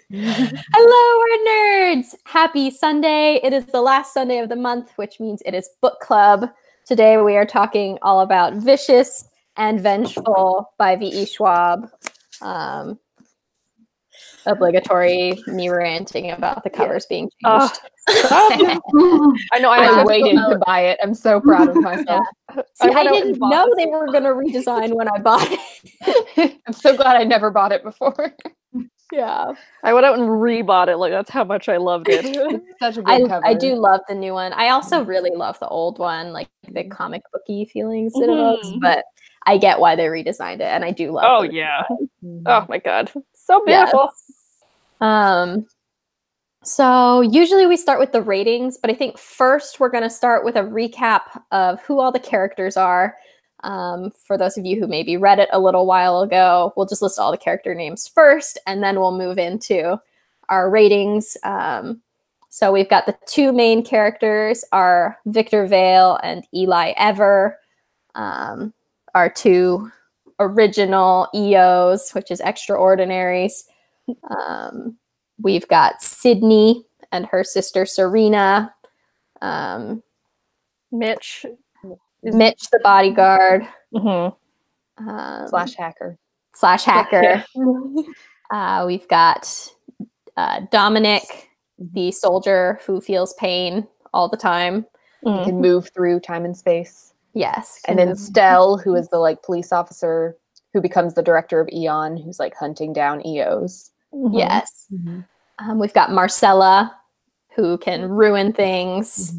Hello, WordNerds! Happy Sunday. It is the last Sunday of the month, which means it is book club. Today we are talking all about Vicious and Vengeful by V.E. Schwab. Obligatory me ranting about the covers being changed. I know, I waited to buy it. I'm so proud of myself. Yeah. See, I didn't know they were going to redesign when I bought it. I'm so glad I never bought it before. Yeah. I went out and rebought it. Like, that's how much I loved it. Such a good cover. I do love the new one. I also really love the old one, like the comic booky feelings it evokes, but I get why they redesigned it, and I do love Oh, yeah. Oh, my God. So beautiful. Yes. So usually we start with the ratings, but I think first we're going to start with a recap of who all the characters are. For those of you who maybe read it a little while ago, we'll just list all the character names first, and then we'll move into our ratings. So we've got the two main characters are Victor Vale and Eli Ever, our two original EOs, which is Extraordinaries. We've got Sydney and her sister Serena. Mitch, the bodyguard. Slash hacker. We've got Dominic, the soldier who feels pain all the time. He can move through time and space. Yes. And then Stell, who is the police officer who becomes the director of Eon, who's hunting down EOs. Yes. We've got Marcella, who can ruin things.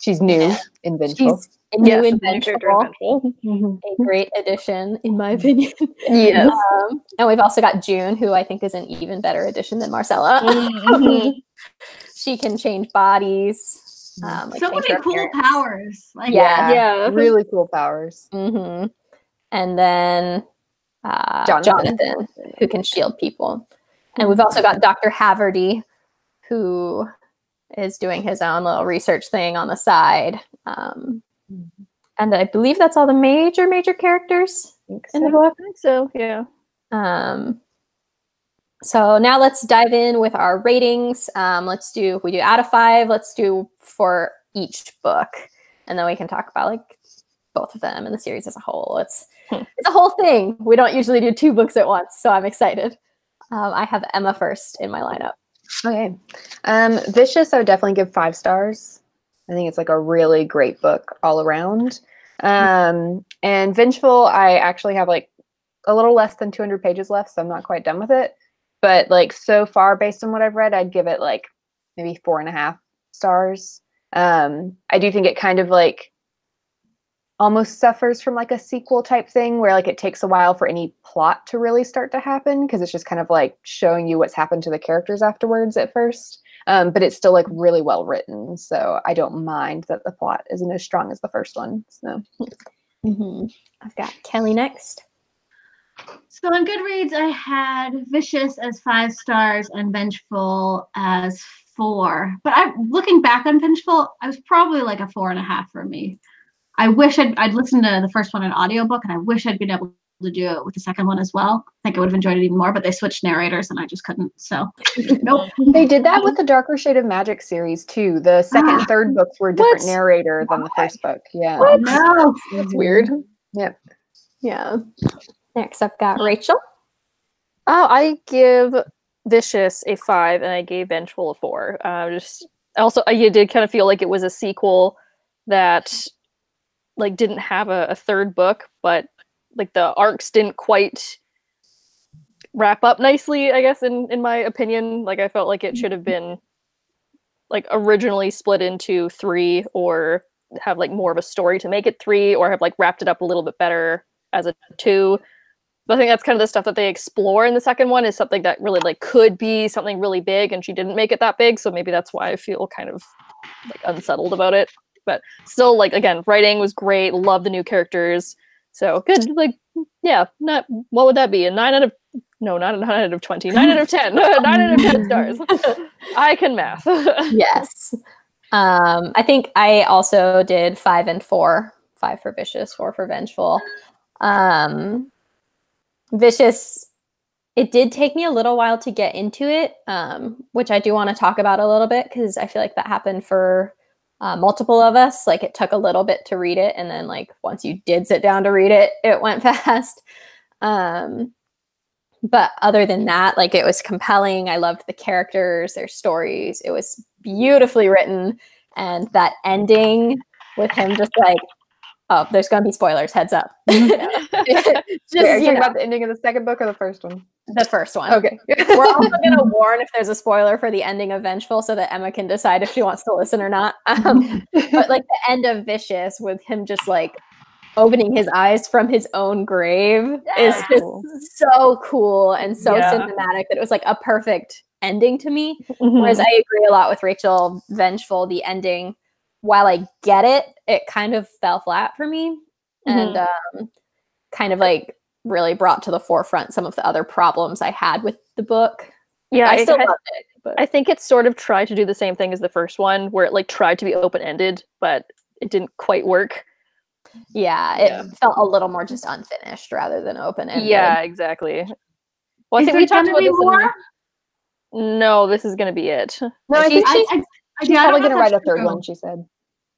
She's new in Vengeful. She's new and Vengeful. A great addition, in my opinion. Yes. And we've also got June, who I think is an even better addition than Marcella. She can change bodies. So many cool powers. Yeah, really cool powers. And then Jonathan, who can shield people. And we've also got Dr. Haverty, who is doing his own little research thing on the side. And I believe that's all the major characters in the book. I think so, yeah. So now let's dive in with our ratings. We do out of 5. Let's do for each book. And then we can talk about both of them and the series as a whole. It's a whole thing. We don't usually do 2 books at once, so I'm excited. I have Emma first in my lineup. Okay. Vicious, I would definitely give 5 stars. I think it's a really great book all around. And Vengeful, I actually have a little less than 200 pages left, so I'm not quite done with it. But so far, based on what I've read, I'd give it maybe 4.5 stars. I do think it kind of almost suffers from a sequel type thing where it takes a while for any plot to really start to happen, because it's just kind of showing you what's happened to the characters afterwards at first. But it's still really well written, so I don't mind that the plot isn't as strong as the first one. So I've got Kelly next. So on Goodreads, I had Vicious as 5 stars and Vengeful as 4. But looking back on Vengeful, I was probably a 4.5 for me. I wish I'd listened to the first one in audiobook, and I wish I'd been able to do it with the second one as well. I think I would have enjoyed it even more, but they switched narrators and I just couldn't. So nope. They did that with the Darker Shade of Magic series too. The second and third books were a different narrator than the first book. Yeah. What? No. That's weird. Yep. Yeah. Next I've got Rachel. Oh, I give Vicious a 5 and I gave Vengeful a 4. You did kind of feel like it was a sequel that didn't have a third book, but the arcs didn't quite wrap up nicely, I guess, in my opinion. I felt like it should have been originally split into 3, or have more of a story to make it 3, or have wrapped it up a little bit better as a 2. But I think that's kind of the stuff that they explore in the second one, is something that really could be something really big, and she didn't make it that big, so maybe that's why I feel kind of unsettled about it. But still, again, writing was great. Love the new characters. So good. Not what would that be? Not a 9 out of 20. 9 out of 10. 9 out of 10 stars. I can math. Yes. I think I also did 5 and 4. 5 for Vicious, 4 for Vengeful. Vicious It did take me a little while to get into it, which I do want to talk about a little bit because I feel like that happened for multiple of us. Like it took a little bit to read it, and then like once you did sit down to read it, it went fast. But other than that, like it was compelling. I loved the characters, their stories. It was beautifully written, and that ending with him just like, oh, there's gonna be spoilers. Heads up. Just, are you talking about the ending of the second book or the first one? The first one. Okay. We're also going to warn if there's a spoiler for the ending of Vengeful so that Emma can decide if she wants to listen or not. But like the end of Vicious with him just like opening his eyes from his own grave is just so cool and so cinematic that it was like a perfect ending to me. Whereas I agree a lot with Rachel, Vengeful, the ending, while I get it, it kind of fell flat for me. And kind of like really brought to the forefront some of the other problems I had with the book. Yeah, I still loved it. But I think it sort of tried to do the same thing as the first one, where it like tried to be open-ended, but it didn't quite work. Yeah, it felt a little more just unfinished rather than open-ended. Yeah, exactly. Well, I Is think there we talked gonna about be this. more? No, this is going to be it. No, I think she's I probably don't know going to if write a that's third true. one, she said.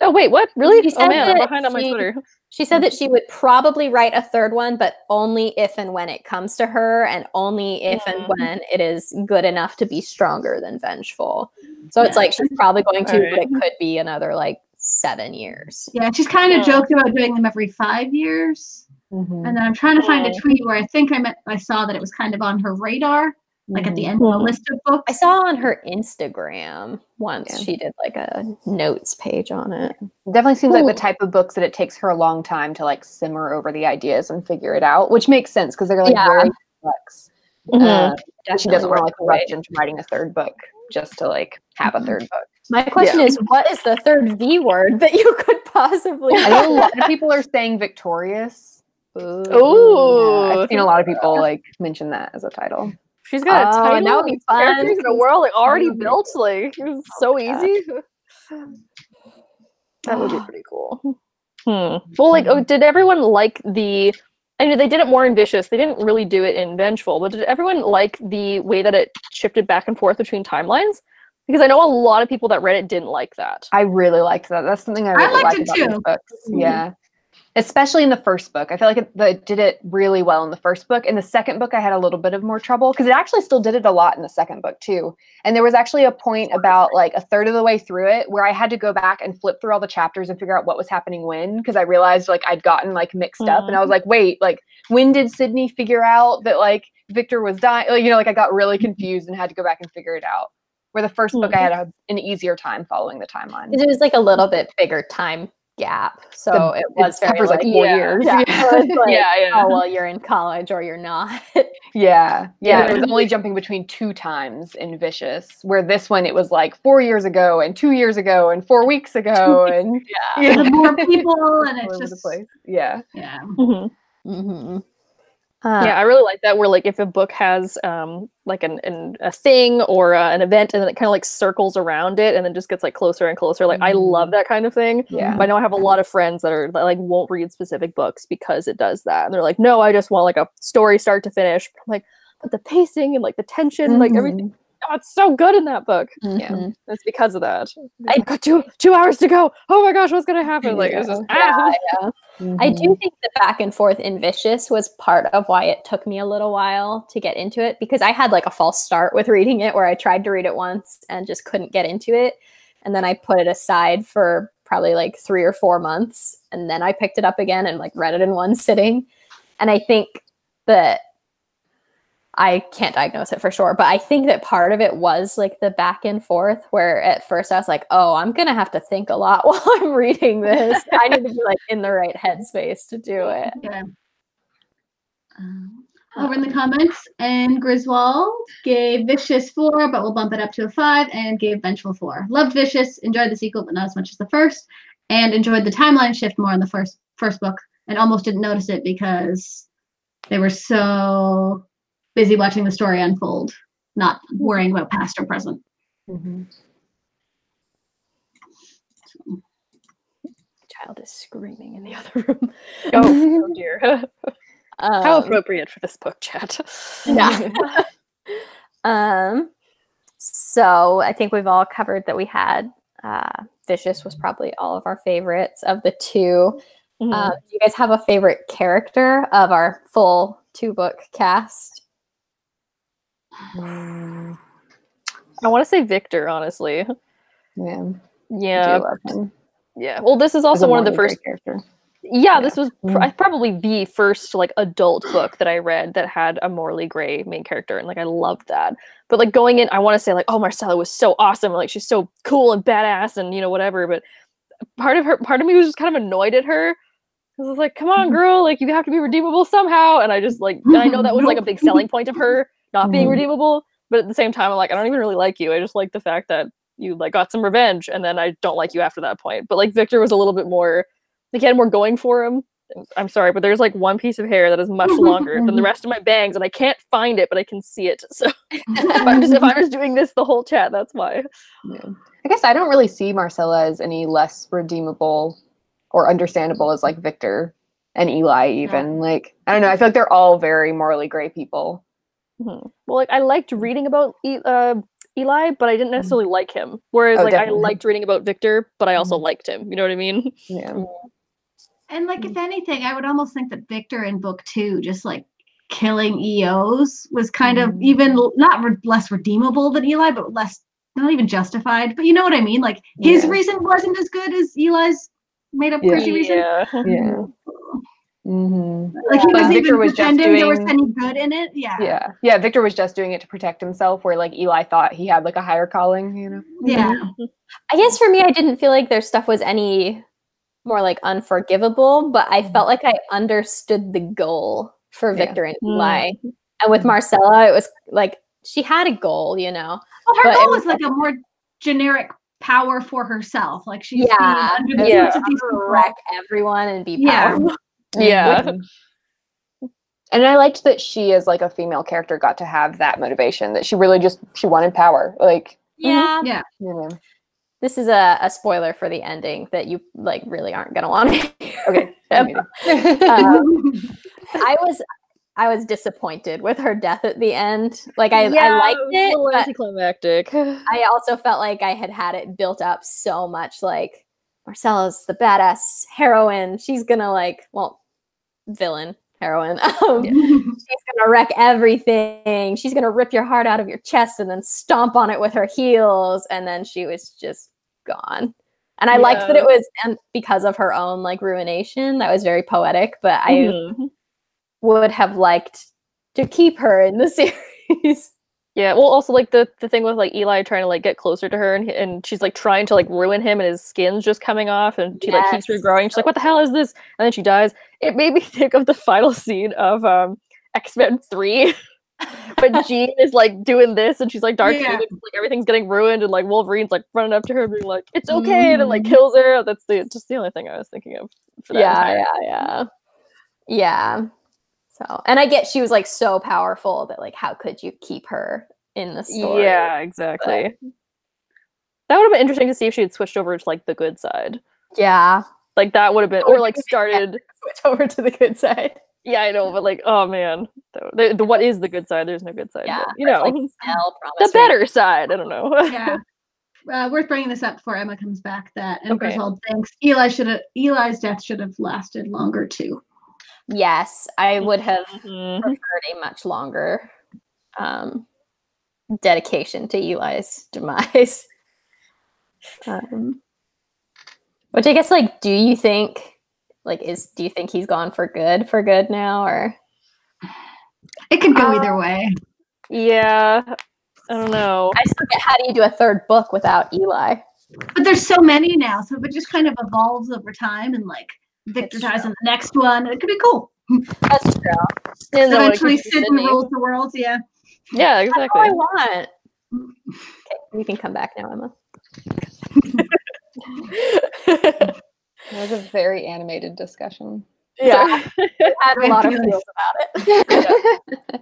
Oh, wait, what? Really? She Oh, said man, I'm that behind on my Twitter. She said that she would probably write a third one, but only if and when it comes to her, and only if and when it is good enough to be stronger than Vengeful. So it's like she's probably going to, but it could be another like 7 years. Yeah, she's kind of joked about doing them every 5 years. And then I'm trying to find a tweet where I think I saw that it was kind of on her radar, like at the end of the list of books. I saw on her Instagram once she did like a notes page on it. Definitely seems like the type of books that it takes her a long time to like simmer over the ideas and figure it out, which makes sense because they're like very complex. She doesn't want to like rush into writing a third book just to like have a third book. My question is, what is the third V word that you could possibly? I know a lot of people are saying victorious. Ooh. I've seen a lot of people like mention that as a title. She's got a title. And that would be fun. Characters in a world like already built. Like it's so easy. That would be pretty cool. Well, like, did everyone like the? I mean, they did it more in Vicious. They didn't really do it in Vengeful. But did everyone like the way that it shifted back and forth between timelines? Because I know a lot of people that read it didn't like that. I really liked that. That's something I really liked about these books. Yeah. Especially in the first book. I feel like it did it really well in the first book. In the second book, I had a little bit of more trouble because it actually still did it a lot in the second book too. And there was actually a point about like a third of the way through it where I had to go back and flip through all the chapters and figure out what was happening when, because I realized like I'd gotten like mixed up and I was like, wait, like when did Sydney figure out that like Victor was dying? Like, you know, like I got really confused and had to go back and figure it out. Where the first book I had an easier time following the timeline. It was like a little bit bigger time gap, so it was very like 4 years. Yeah. So it's like, yeah. Oh well, you're in college or you're not. Yeah. It was only jumping between 2 times in Vicious, where this one it was like 4 years ago and 2 years ago and 4 weeks ago and more people and it's just place. Yeah. Yeah, I really like that. Where like if a book has like a thing or an event, and then it kind of like circles around it, and then just gets like closer and closer. Like I love that kind of thing. Yeah, but I know I have a lot of friends that like won't read specific books because it does that, and they're like, no, I just want like a story start to finish. I'm like, but the pacing and like the tension, like everything. Oh, it's so good in that book. Yeah, it's because of that. I got 2 hours to go. Oh my gosh, what's gonna happen? Like it's just I do think the back and forth in Vicious was part of why it took me a little while to get into it, because I had like a false start with reading it where I tried to read it once and just couldn't get into it, and then I put it aside for probably like 3 or 4 months, and then I picked it up again and like read it in one sitting. And I think that I can't diagnose it for sure, but I think that part of it was like the back and forth where at first I was like, oh, I'm going to have to think a lot while I'm reading this. I need to be like in the right headspace to do it. Yeah. Over in the comments, and Griswold gave Vicious 4, but we'll bump it up to a 5, and gave Vengeful 4. Loved Vicious, enjoyed the sequel, but not as much as the first, and enjoyed the timeline shift more in the first book, and almost didn't notice it because they were so busy watching the story unfold, not worrying about past or present. Child is screaming in the other room. Oh dear. How appropriate for this book chat. Yeah. So I think we've all covered that we had Vicious was probably all of our favorites of the two. Do you guys have a favorite character of our full 2-book cast? I want to say Victor, honestly. Yeah. Yeah. I do love him. Yeah. Well, this is also one of the first character. Yeah, this was probably the first like adult book that I read that had a morally gray main character, and like I loved that. But like going in, I want to say like, oh, Marcella was so awesome, like she's so cool and badass, and you know whatever. But part of me was just kind of annoyed at her. I was like, come on, girl, like you have to be redeemable somehow. And I just like, and I know that was like a big selling point of her not being redeemable, but at the same time, I'm like, I don't even really like you. I just like the fact that you like got some revenge, and then I don't like you after that point. But like Victor was a little bit more. Like he had more going for him. I'm sorry, but there's like one piece of hair that is much longer than the rest of my bangs, and I can't find it, but I can see it. So if I was doing this the whole chat, that's why. Yeah. I guess I don't really see Marcella as any less redeemable or understandable as like Victor and Eli even. Like, I don't know. I feel like they're all very morally gray people. Well, like I liked reading about Eli, but I didn't necessarily like him. Whereas like definitely. I liked reading about Victor, but I also liked him. You know what I mean? Yeah. And like, if anything, I would almost think that Victor in book 2, just like killing EOs, was kind of even not less redeemable than Eli, but less, not even justified. But you know what I mean? Like his reason wasn't as good as Eli's made up crazy reason. Yeah. Like he was Victor even was pretending just there was any good in it. Yeah. Victor was just doing it to protect himself, where like Eli thought he had like a higher calling, you know? Yeah. I guess for me, I didn't feel like their stuff was any more like unforgivable, but I felt like I understood the goal for Victor and Eli. And with Marcella, it was like she had a goal, you know. Well, her goal was like a more generic power for herself. Like she's being under the influence of these people. Wreck everyone and be powerful. And I liked that she, as like a female character, got to have that motivation, that she really she wanted power. Like, you know. This is a spoiler for the ending that you like really aren't gonna want to hear. Okay. I was disappointed with her death at the end. Like I liked it, but anticlimactic. I also felt like I had it built up so much. Like Marcella's the badass heroine. She's gonna villain heroine. She's gonna wreck everything. She's gonna rip your heart out of your chest and then stomp on it with her heels. And then she was just gone. And I liked that it was because of her own like ruination. That was very poetic. But I would have liked to keep her in the series. Yeah, well, also like the thing with like Eli trying to like get closer to her, and she's like trying to like ruin him, and his skin's just coming off, and she like keeps regrowing. She's like, "What the hell is this?" And then she dies. It made me think of the final scene of X-Men 3. But Jean is like doing this, and she's like Dark Phoenix, like everything's getting ruined, and like Wolverine's like running up to her, being like, "It's okay," and then like kills her. That's just the only thing I was thinking of. For that yeah. So, and I get she was like so powerful that like how could you keep her in the story? Yeah, exactly. But that would have been interesting to see if she had switched over to like the good side. Yeah, like that would have been, or like started switch over to the good side. Yeah, I know, but like, oh man, the what is the good side? There's no good side. Yeah, but, you know, like the better side. I don't know. Yeah, worth bringing this up before Emma comes back. That and Griswold thinks Eli's death should have lasted longer too. Yes, I would have preferred a much longer dedication to Eli's demise. Which I guess, like, do you think he's gone for good now, or it could go either way? Yeah, I don't know. I just forget, how do you do a third book without Eli? But there's so many now, so if it just kind of evolves over time, and like Victor dies in the next one, it could be cool. That's true. Eventually, Sydney rules the world. Yeah. Yeah, exactly. That's all I want. Okay, you can come back now, Emma. That was a very animated discussion. Yeah, I had a lot of feels about it.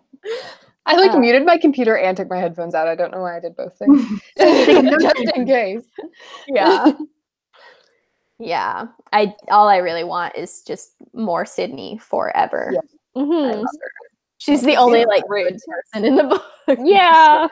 I like muted my computer and took my headphones out. I don't know why I did both things. Just in case. Yeah. Yeah. All I really want is just more Sydney forever. Mhm. She's the only like good person in the book. Yeah.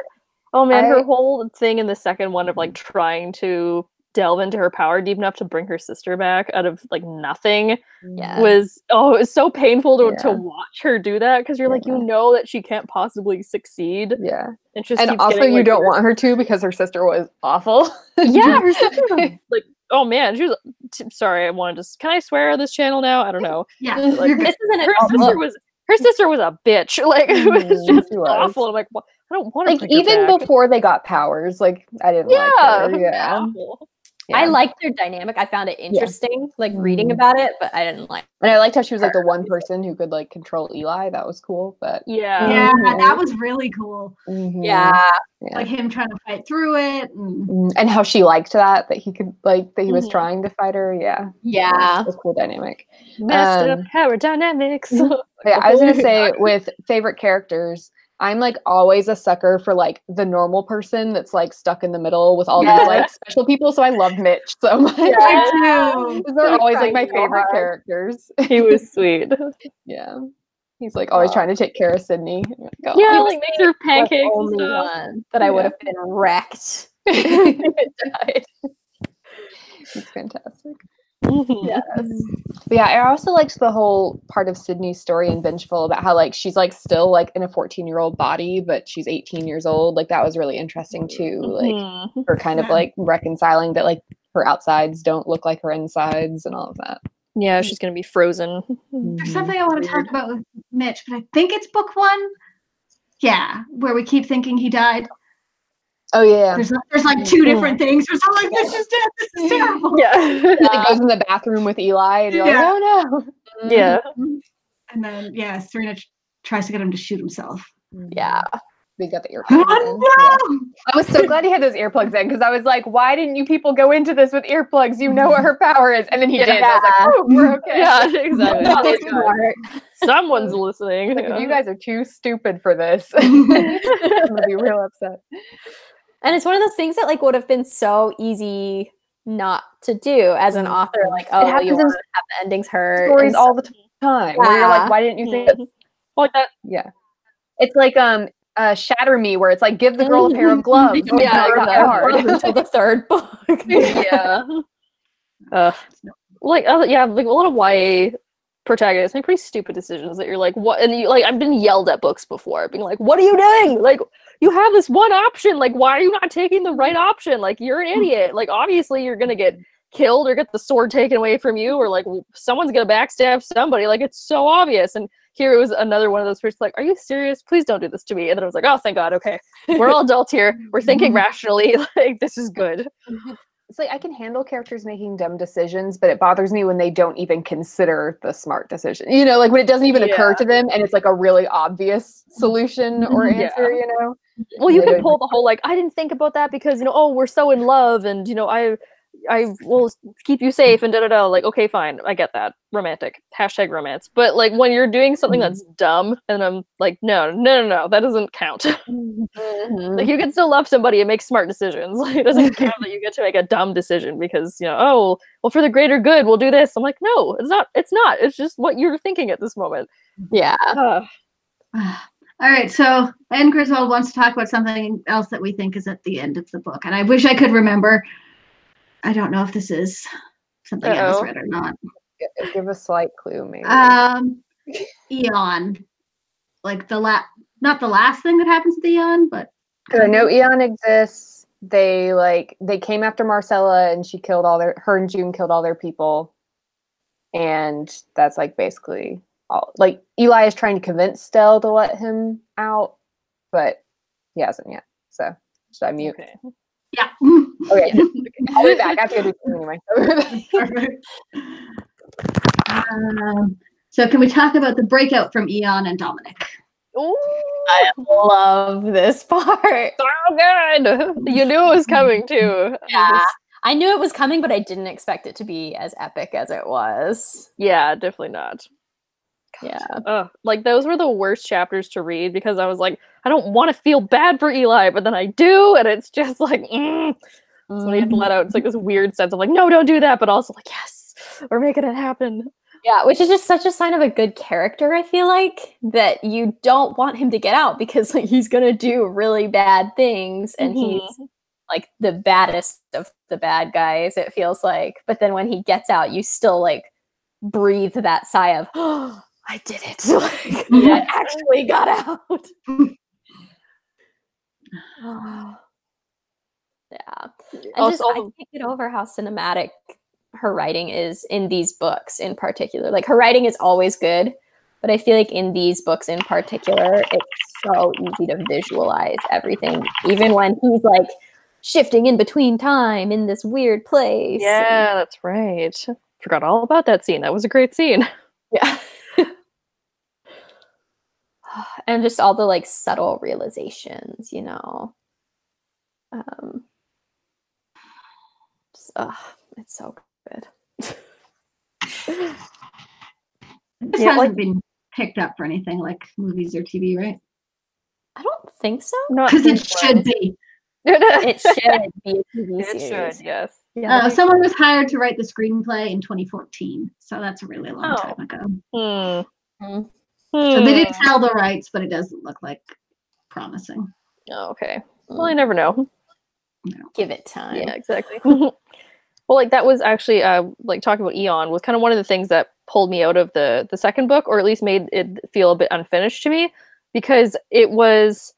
Oh man, her whole thing in the second one of like trying to delve into her power deep enough to bring her sister back out of like nothing Yeah. was it was so painful to watch her do that because you're like, you know that she can't possibly succeed. Yeah. And just And keeps also getting, you like, don't want her to because her sister was awful. Yeah, her sister was like, oh man, she was sorry, I wanted to can I swear on this channel now? I don't know. Yeah. Like, This isn't her sister was a bitch. Like it was just awful. I'm like, well, I don't want to like even before they got powers, like I didn't like her. Yeah. Awful. I liked their dynamic. I found it interesting, like reading about it, but I didn't like. And I liked how she was like the one person who could like control Eli. That was cool. But yeah, that was really cool. Yeah. Like him trying to fight through it, and how she liked that he could like that he was trying to fight her. Yeah, yeah, it was a cool dynamic. Messed up power dynamics. Yeah, I was gonna say with favorite characters, I'm like always a sucker for like the normal person that's like stuck in the middle with all these like special people. So I love Mitch so much. Those are always like my favorite characters. He was sweet. Yeah. He's like always trying to take care of Sydney. Yeah, like make her pancakes and stuff. One that I would have been wrecked. Died. He's fantastic. Yes. But yeah, I also liked the whole part of Sydney's story in Vengeful about how like she's like still like in a 14-year-old body, but she's 18 years old. Like that was really interesting too. Like her kind of like reconciling that like her outsides don't look like her insides and all of that. Yeah, she's gonna be frozen. There's something I want to talk about with Mitch, but I think it's book 1. Yeah, where we keep thinking he died. Oh yeah. There's like 2 different things. Where I'm like, this is dead. This is terrible. Yeah. He like goes in the bathroom with Eli, and you're like, oh no. Yeah. And then Serena tries to get him to shoot himself. Yeah. We got the earplugs in. Yeah. I was so glad he had those earplugs in because I was like, why didn't you people go into this with earplugs? You know what her power is. And then he did. I was like, oh, we're okay. Yeah, exactly. Someone's listening. Like, you guys are too stupid for this. I'm gonna be real upset. And it's one of those things that like would have been so easy not to do as an author. Like, oh, you want to have the endings hurt. Stories all the time. Where you're like, why didn't you think like that? Yeah. It's like Shatter Me, where it's like give the girl a pair of gloves. Yeah, until the 3rd book. Yeah. Like a lot of YA protagonists make pretty stupid decisions that you're like, what? And you like, I've been yelled at books before, being like, what are you doing? Like, you have this one option. Like, why are you not taking the right option? Like, you're an idiot. Like, obviously, you're gonna get killed or get the sword taken away from you, or like someone's gonna backstab somebody. Like, it's so obvious. And here it was another one of those persons like, are you serious? Please don't do this to me. And then I was like, oh, thank God. Okay, we're all adults here. We're thinking rationally. Like, this is good. It's like I can handle characters making dumb decisions, but it bothers me when they don't even consider the smart decision. You know, like when it doesn't even occur to them and it's like a really obvious solution or answer, you know? Well, you can pull the whole, like, I didn't think about that because, you know, oh, we're so in love and, you know, I will keep you safe and da-da-da. Like, okay, fine. I get that. Romantic. # romance. But, like, when you're doing something that's dumb and I'm like, no, that doesn't count. Like, you can still love somebody and make smart decisions. Like, it doesn't count that you get to make a dumb decision because, you know, oh, well, for the greater good, we'll do this. I'm like, no, it's not. It's just what you're thinking at this moment. Yeah. All right, so Anne Griswold wants to talk about something else that we think is at the end of the book. And I wish I could remember. I don't know if this is something else read or not. Give a slight clue, maybe. Eon. Like not the last thing that happens to the Eon, but I know Eon exists. They came after Marcella and she killed her and June killed all their people. And that's like basically all. Like Eli is trying to convince Stell to let him out, but he hasn't yet. So should I mute? Okay. Yeah. Okay. I'll be back. I have to go do something anyway. So can we talk about the breakout from Ian and Dominic? Ooh, I love this part. So good. You knew it was coming too. Yeah. I knew it was coming, but I didn't expect it to be as epic as it was. Yeah, definitely not. Yeah. Like those were the worst chapters to read because I was like, I don't want to feel bad for Eli, but then I do, and it's just like, So when you have to let out, it's like this weird sense of like, no, don't do that, but also like, yes, we're making it happen. Yeah, which is just such a sign of a good character, I feel like, that you don't want him to get out because like he's gonna do really bad things and he's like the baddest of the bad guys, it feels like. But then when he gets out, you still like breathe that sigh of, oh, I did it. Like, I actually got out. Yeah. And Also, I can't get over how cinematic her writing is in these books in particular. Like her writing is always good, but I feel like in these books in particular, it's so easy to visualize everything, even when he's like shifting in between time in this weird place. Yeah, that's right. Forgot all about that scene. That was a great scene. Yeah. And just all the like subtle realizations, you know. It's so good. This hasn't been picked up for anything like movies or TV, right? I don't think so. Because it should be. It should be a TV series. It should, yes. Yeah, someone was hired to write the screenplay in 2014, so that's a really long time ago. So they didn't sell the rights, but it doesn't look like promising. Oh, okay. Well, I never know. No. Give it time. Yeah, exactly. Well, like that was actually like talking about Eon was kind of one of the things that pulled me out of the second book, or at least made it feel a bit unfinished to me, because it was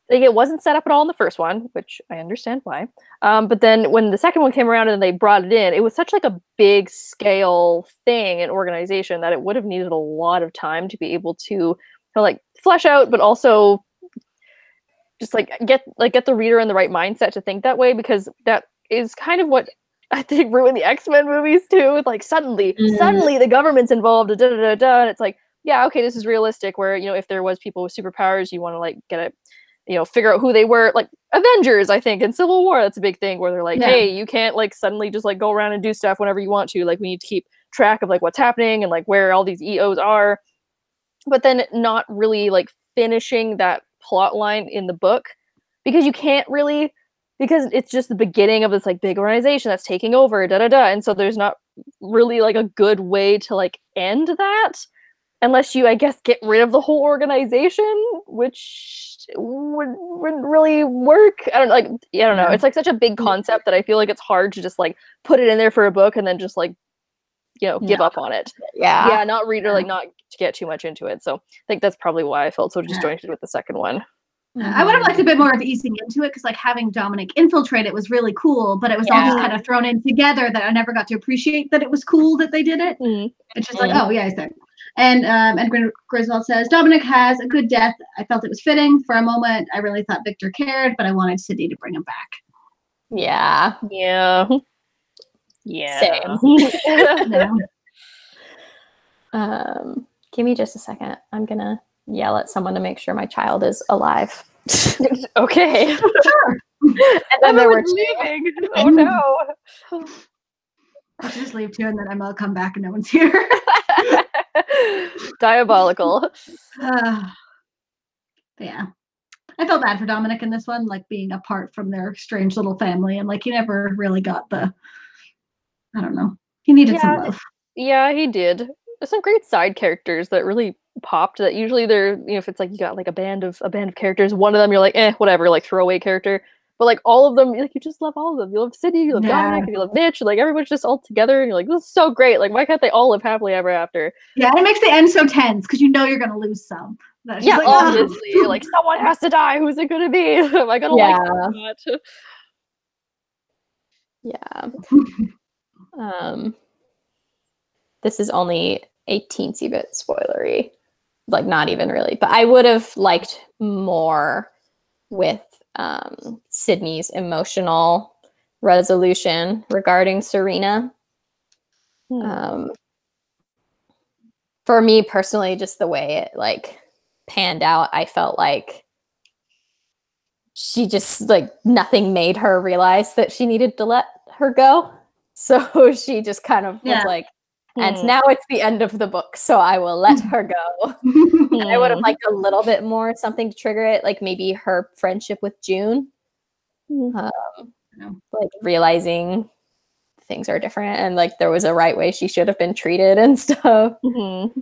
like it wasn't set up at all in the first one, which I understand why. But then when the second one came around and they brought it in, it was such like a big scale thing and organization that it would have needed a lot of time to be able to kind of like flesh out, but also just like get the reader in the right mindset to think that way, because that is kind of what I think ruined the X-Men movies too. Like suddenly the government's involved, and it's like, yeah, okay, this is realistic. Where, you know, if there was people with superpowers, you want to like get a, you know, figure out who they were. Like Avengers, I think, in Civil War, that's a big thing where they're like, hey, you can't like suddenly just like go around and do stuff whenever you want to. Like we need to keep track of like what's happening and like where all these EOs are. But then not really like finishing that plot line in the book, because you can't really, because it's just the beginning of this like big organization that's taking over, and so there's not really like a good way to like end that, unless you, I guess, get rid of the whole organization, which wouldn't really work. I don't know. It's like such a big concept that I feel like it's hard to just like put it in there for a book and then just like, you know, give up on it. Yeah, not read or like not to get too much into it. So I think that's probably why I felt so disjointed with the second one. I would have liked a bit more of easing into it, because like having Dominic infiltrate it was really cool, but it was all just kind of thrown in together that I never got to appreciate that it was cool that they did it. It's just like, oh yeah, he's there. And Griswold says, Dominic has a good death. I felt it was fitting. For a moment, I really thought Victor cared, but I wanted Sydney to bring him back. Yeah. Same. Give me just a second. I'm gonna yell at someone to make sure my child is alive. Okay. Sure. And then they were leaving. Oh no. I'll just leave too, and then I'll come back and no one's here. Diabolical. Yeah. I felt bad for Dominic in this one, like being apart from their strange little family, and like he never really got the, I don't know. He needed some love. Yeah, he did. There's some great side characters that really popped, that usually they're, you know, if it's like you got like a band of characters, one of them you're like, whatever, like throwaway character. But like all of them, like you just love all of them. You love Sydney, you love Dominic, and you love Mitch, like everyone's just all together, and you're like, this is so great. Like, why can't they all live happily ever after? Yeah, and it makes the end so tense because you know you're gonna lose some. Yeah, like, obviously. You're like, someone has to die. Who's it gonna be? Am I gonna like that? Yeah. This is only a teensy bit spoilery. Like, not even really. But I would have liked more with Sydney's emotional resolution regarding Serena. For me personally, just the way it like panned out, I felt like she just like nothing made her realize that she needed to let her go. So she just kind of was like, and now it's the end of the book, so I will let her go. And I would have liked a little bit more, something to trigger it, like maybe her friendship with June. Like realizing things are different and like there was a right way she should have been treated and stuff. Mm-hmm.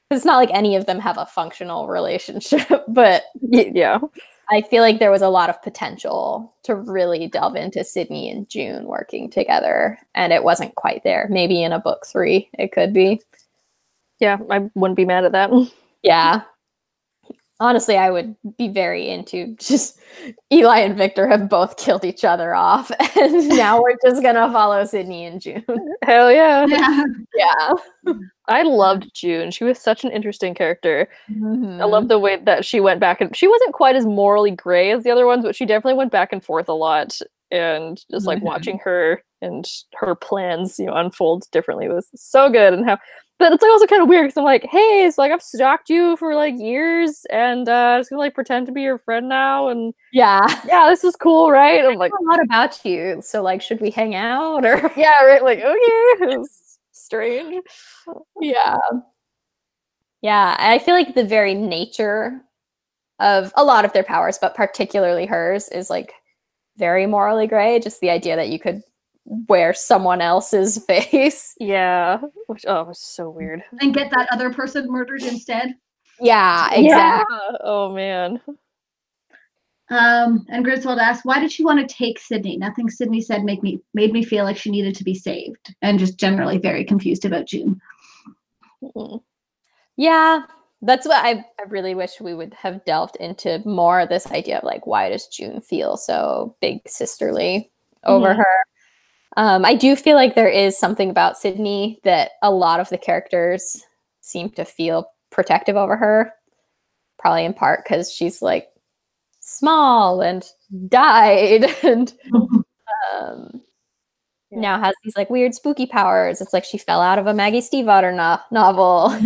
It's not like any of them have a functional relationship, but Yeah. I feel like there was a lot of potential to really delve into Sydney and June working together, and it wasn't quite there. Maybe in a book 3, it could be. Yeah, I wouldn't be mad at that. Yeah. Honestly, I would be very into just Eli and Victor have both killed each other off, and now we're just gonna follow Sydney and June. Hell yeah. Yeah. Yeah. I loved June. She was such an interesting character. Mm-hmm. I love the way that she went back, and she wasn't quite as morally gray as the other ones, but she definitely went back and forth a lot. And just like watching her and her plans, unfold differently was so good. And but it's like also kind of weird because I'm like, hey, it's like I've stalked you for like years, and I'm just gonna like pretend to be your friend now, and Yeah. this is cool, right? I'm like, a lot about you, so like, should we hang out or? yeah, right, like okay, it's strange. Yeah. Yeah, I feel like the very nature of a lot of their powers, but particularly hers, is like very morally gray. Just the idea that you could wear someone else's face. Yeah, which was so weird. And get that other person murdered instead. Yeah, exactly. Yeah. Oh man. And Griswold asked, why did she want to take Sydney? Nothing Sydney said made me feel like she needed to be saved, and just generally very confused about June. Mm-hmm. Yeah, that's what I really wish we would have delved into more, this idea of like, why does June feel so big sisterly over her? I do feel like there is something about Sydney that a lot of the characters seem to feel protective over her, probably in part because she's like small and died and now has these like weird spooky powers. It's like she fell out of a Maggie Stiefvater novel.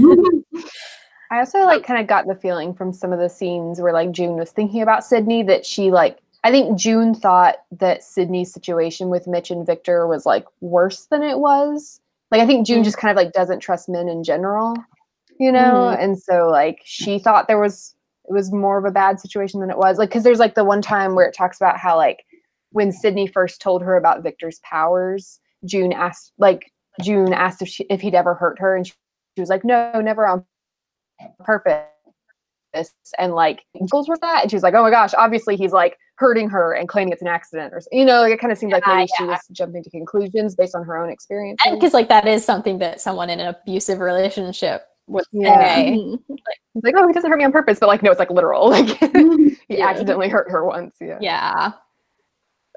I also like kind of got the feeling from some of the scenes where like June was thinking about Sydney that she like, I think June thought that Sydney's situation with Mitch and Victor was like worse than it was. Like I think June just kind of like doesn't trust men in general, and so like she thought it was more of a bad situation than it was. Like because there's like the one time where it talks about how like when Sydney first told her about Victor's powers, June asked if he'd ever hurt her, and she was like, no, never on purpose. And like goals were that, and she was like, oh my gosh, obviously he's like hurting her and claiming it's an accident, or like it kind of seemed like maybe she was jumping to conclusions based on her own experience. And because like that is something that someone in an abusive relationship would say. Like, oh, he doesn't hurt me on purpose, but like no, it's like literal. Like he accidentally hurt her once. Yeah.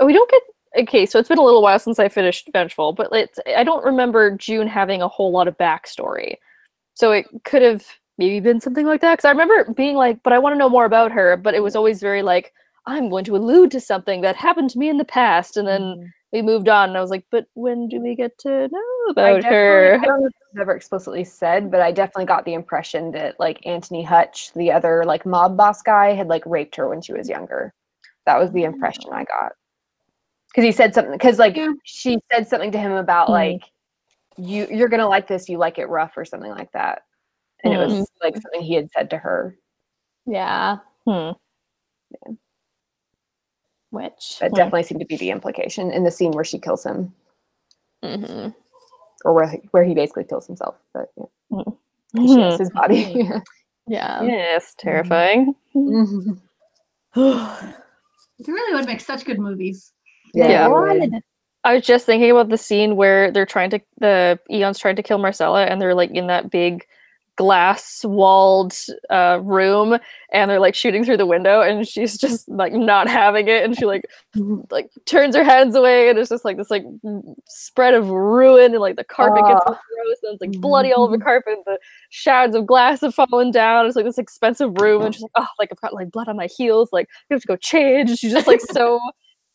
We don't get okay. So it's been a little while since I finished Vengeful, but I don't remember June having a whole lot of backstory. So it could have maybe been something like that. Because I remember being like, but I want to know more about her. But it was always very like, I'm going to allude to something that happened to me in the past. And then we moved on. And I was like, but when do we get to know about her? I don't know if it's ever explicitly said, but I definitely got the impression that like Anthony Hutch, the other like mob boss guy, had like raped her when she was younger. That was the impression I got. Because he said something, because like she said something to him about like, you're going to like this, you like it rough or something like that. And it was like something he had said to her. Yeah. Yeah. Which that definitely seemed to be the implication in the scene where she kills him. Or where he basically kills himself. But she has his body. Yeah. Yes, terrifying. They really would make such good movies. Yeah. I was just thinking about the scene where Eon's trying to kill Marcella, and they're like in that big glass walled room, and they're like shooting through the window, and she's just like not having it, and she like turns her hands away, and it's just like this like spread of ruin, and like the carpet gets all gross, and it's like bloody all over the carpet, the shards of glass have fallen down, it's like this expensive room, and she's like, oh, like I've got like blood on my heels, like I have to go change, and she's just like so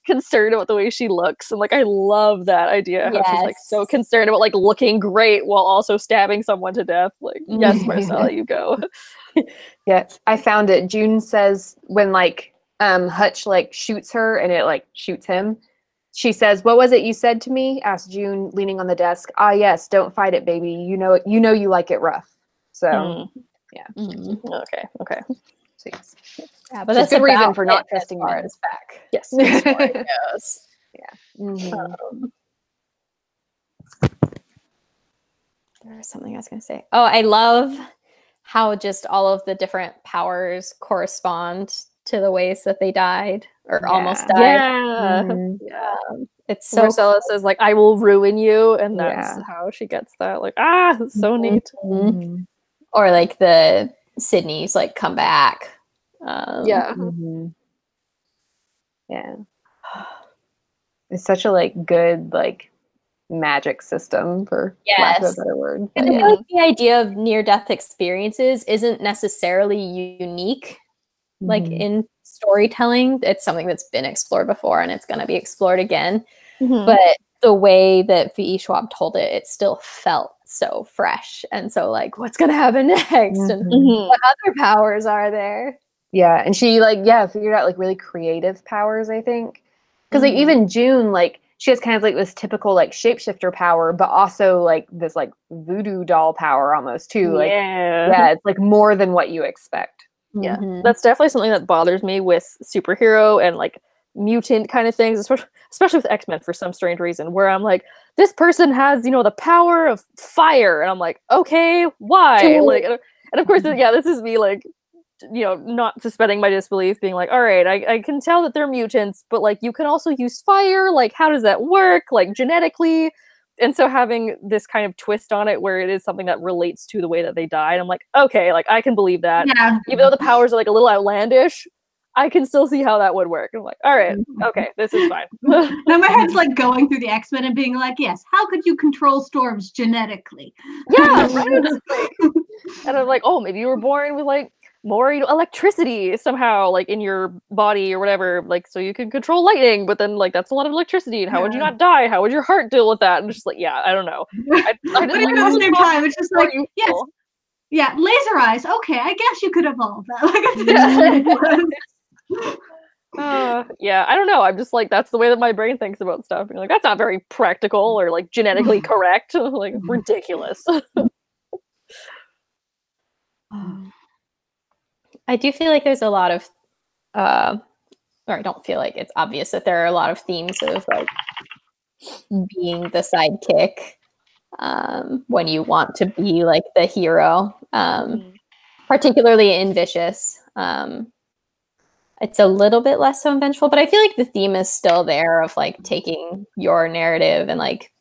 concerned about the way she looks, and like I love that idea how she's like so concerned about like looking great while also stabbing someone to death. Like, yes, Marcella, you go. Yeah, I found it. June says when like Hutch like shoots her and it like shoots him, she says, "What was it you said to me?" asked June, leaning on the desk. "Ah, yes, don't fight it, baby. You know you like it rough." So yeah. Okay. So, yes. Yeah, but that's a good reason for not trusting men. Back. Yes. Yes. Yeah. There was something I was going to say. Oh, I love how just all of the different powers correspond to the ways that they died or almost died. Yeah. It's so Marcella says like, I will ruin you, and that's how she gets that. Like, it's so neat. Or like the Sydney's like come back. Yeah. It's such a like good like magic system, for lack of a better word. And I feel like the idea of near-death experiences isn't necessarily unique. Like in storytelling, it's something that's been explored before and it's going to be explored again. But the way that V.E. Schwab told it, it still felt so fresh. And so like, what's going to happen next? And what other powers are there? Yeah. And she like, figured out like really creative powers, I think. Because like even June, like she has kind of like this typical like shapeshifter power, but also like this like voodoo doll power almost too. Like, it's like more than what you expect. Yeah, that's definitely something that bothers me with superhero and like mutant kind of things, especially with X-Men for some strange reason, where I'm like, this person has, the power of fire, and I'm like, okay, why? Like, and of course, this is me like, not suspending my disbelief, being like, all right, I can tell that they're mutants, but like, you can also use fire. Like, how does that work? Like genetically. And so having this kind of twist on it where it is something that relates to the way that they died, I'm like, okay, like I can believe that. Yeah. Even though the powers are like a little outlandish, I can still see how that would work. I'm like, all right, okay, this is fine. Now my head's like going through the X-Men and being like, yes, how could you control storms genetically? Yeah, right? And I'm like, oh, maybe you were born with like more electricity somehow like in your body or whatever, like so you can control lightning, but then like that's a lot of electricity, and how would you not die? How would your heart deal with that? And just like, I don't know. I but just, even at the same time, it's just like, yes, laser eyes. Okay, I guess you could evolve that. I don't know. I'm just like, that's the way that my brain thinks about stuff. Being like, that's not very practical or like genetically correct. Like ridiculous. I do feel like there's a lot of, or I don't feel like it's obvious that there are a lot of themes of like being the sidekick when you want to be like the hero, particularly in Vicious. It's a little bit less so in Vengeful, but I feel like the theme is still there of like taking your narrative and like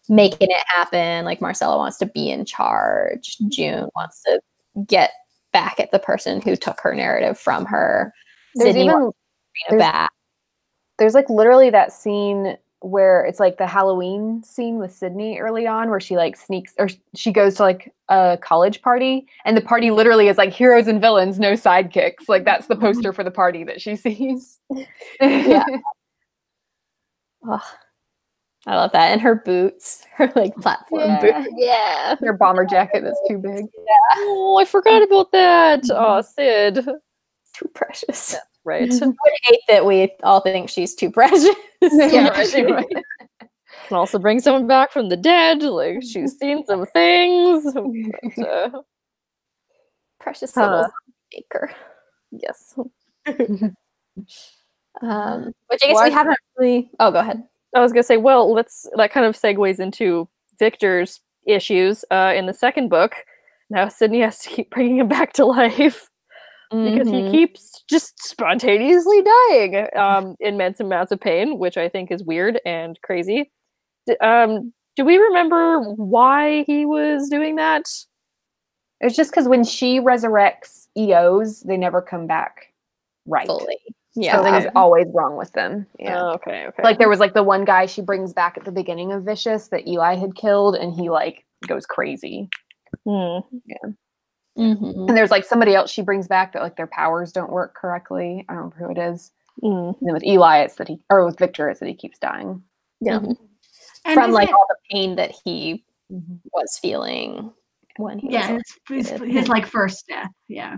making it happen. Like Marcella wants to be in charge. June wants to get back at the person who took her narrative from her. There's like literally that scene where it's like the Halloween scene with Sydney early on, where she like sneaks, or she goes to like a college party, and the party literally is like heroes and villains, no sidekicks. Like that's the poster for the party that she sees. I love that. And her boots, her like platform boots. Yeah. Her bomber jacket that's too big. Yeah. Oh, I forgot about that. Oh, Sid. Too precious. That's right. I would hate that we all think she's too precious. Right. Can also bring someone back from the dead. Like she's seen some things. But, precious little maker. Yes. Which I guess we haven't really. Oh, go ahead. I was gonna say, well, that kind of segues into Victor's issues in the second book. Now Sydney has to keep bringing him back to life because he keeps just spontaneously dying in immense amounts of pain, which I think is weird and crazy. Do we remember why he was doing that? It's just because when she resurrects EOs, they never come back right. Fully. Yeah, something is always wrong with them. Yeah. Oh, okay. Like there was like the one guy she brings back at the beginning of Vicious that Eli had killed, and he like goes crazy. Yeah. And there's like somebody else she brings back that like their powers don't work correctly. I don't remember who it is. And then with Eli, it's that with Victor, it's that he keeps dying. Yeah. From like all the pain that he was feeling when he was his like first death. Yeah.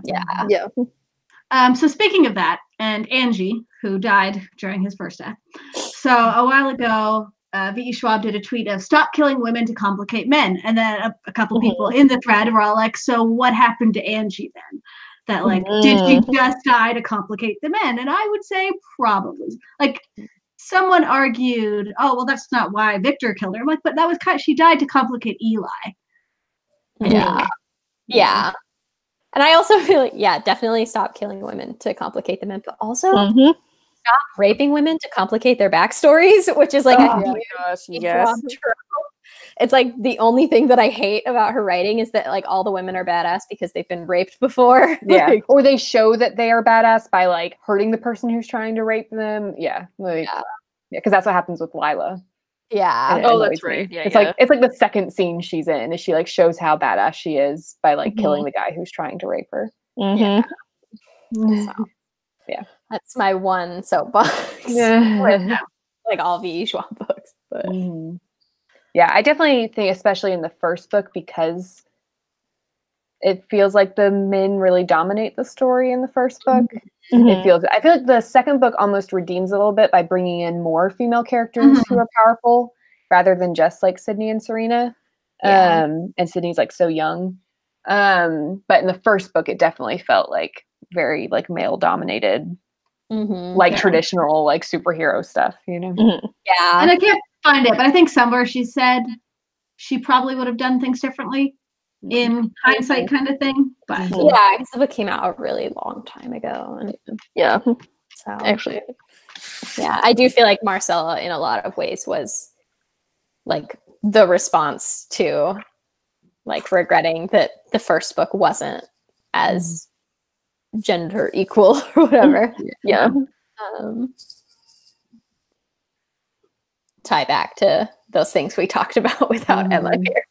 So speaking of that, and Angie, who died during his first death. So a while ago, V.E. Schwab did a tweet of "Stop killing women to complicate men," and then a couple people in the thread were all like, "So what happened to Angie then? That like did she just die to complicate the men?" And I would say probably. Like someone argued, "Oh well, that's not why Victor killed her." I'm like, but that was she died to complicate Eli. Yeah. Yeah. And I also feel like, yeah, definitely stop killing women to complicate the men, but also stop raping women to complicate their backstories, which is like a huge Schwab trope. It's like the only thing that I hate about her writing is that like all the women are badass because they've been raped before. Yeah. Or they show that they are badass by like hurting the person who's trying to rape them. Yeah. Like, yeah, because that's what happens with Lila. Yeah. Oh, that's right. Yeah, it's like the second scene she's in is she like shows how badass she is by like killing the guy who's trying to rape her. So, yeah, that's my one soapbox. Like all V.E. Schwab books. But. Yeah, I definitely think, especially in the first book, because it feels like the men really dominate the story in the first book. I feel like the second book almost redeems a little bit by bringing in more female characters who are powerful rather than just like Sydney and Serena. And Sydney's like so young. But in the first book, it definitely felt like very like male dominated, like traditional like superhero stuff, you know? Yeah. And I can't find it, but I think somewhere she said she probably would have done things differently in hindsight, kind of thing. But yeah, because the book came out a really long time ago. And so actually, yeah, I do feel like Marcella in a lot of ways was like the response to like regretting that the first book wasn't as gender equal or whatever. Yeah. Tie back to those things we talked about without Emma here.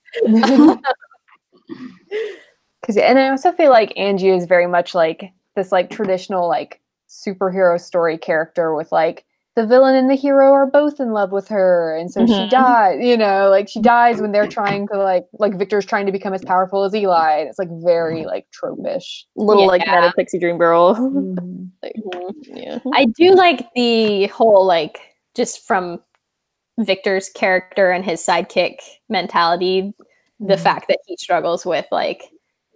And I also feel like Angie is very much like this like traditional like superhero story character with like the villain and the hero are both in love with her, and so she dies, you know, like she dies when they're trying to like Victor's trying to become as powerful as Eli. It's like very like tropish, little like Manic Pixie Dream Girl. I do like the whole like just from Victor's character and his sidekick mentality, the fact that he struggles with like,